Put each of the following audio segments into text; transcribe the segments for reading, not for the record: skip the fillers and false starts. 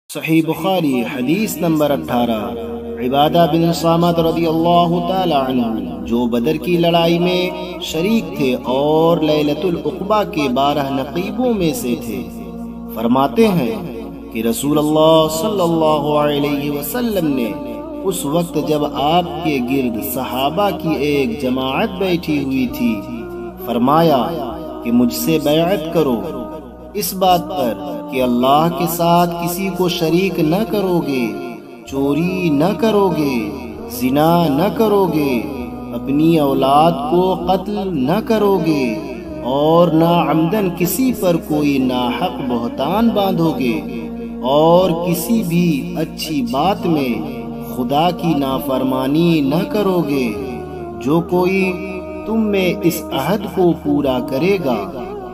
صحیح بخاری حدیث نمبر 18۔ عبادہ بن صامت رضی اللہ تعالی عنہ جو بدر کی لڑائی میں شریک تھے اور لیلۃ العقبہ کے 12 نقیبوں میں سے تھے، فرماتے ہیں کہ رسول اللہ صلی اللہ علیہ وسلم نے اس وقت جب آپ کے گرد صحابہ کی ایک جماعت بیٹھی ہوئی تھی فرمایا کہ مجھ سے بیعت کرو اس بات پر کہ اللہ کے ساتھ کسی کو شریک نہ کرو گے، چوری نہ کرو گے، زنا نہ کرو گے، اپنی اولاد کو قتل نہ کرو گے اور نہ عمدن کسی پر کوئی ناحق بہتان باندھو گے اور کسی بھی اچھی بات میں خدا کی نافرمانی نہ کرو گے۔ جو کوئی تم میں اس عہد کو پورا کرے گا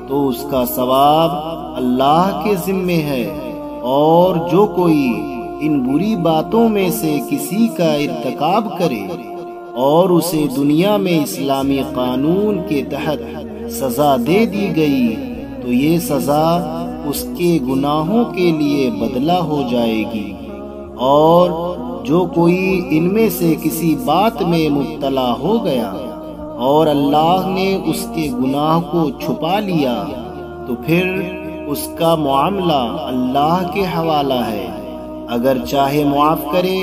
تو اس کا ثواب اللہ کے ذمے ہے، اور جو کوئی ان بری باتوں میں سے کسی کا ارتکاب کرے اور اسے دنیا میں اسلامی قانون کے تحت سزا دے دی گئی تو یہ سزا اس کے گناہوں کے لیے بدلہ ہو جائے گی، اور جو کوئی ان میں سے کسی بات میں مبتلا ہو گیا اور اللہ نے اس کے گناہ کو چھپا لیا تو پھر اس کا معاملہ اللہ کے حوالہ ہے، اگر چاہے معاف کرے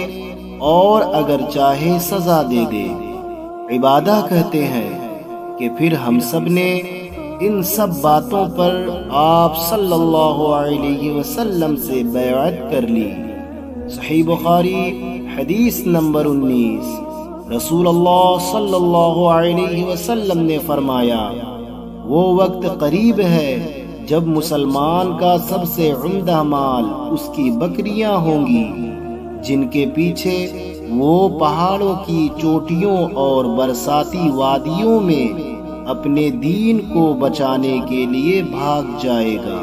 اور اگر چاہے سزا دے دے۔ عبادہ کہتے ہیں کہ پھر ہم سب نے ان سب باتوں پر آپ صلی اللہ علیہ وسلم سے بیعت کر لی۔ صحیح بخاری حدیث نمبر 19۔ رسول اللہ صلی اللہ علیہ وسلم نے فرمایا، وہ وقت قریب ہے جب مسلمان کا سب سے عمدہ مال اس کی بکریاں ہوں گی، جن کے پیچھے وہ پہاڑوں کی چوٹیوں اور برساتی وادیوں میں اپنے دین کو بچانے کے لیے بھاگ جائے گا۔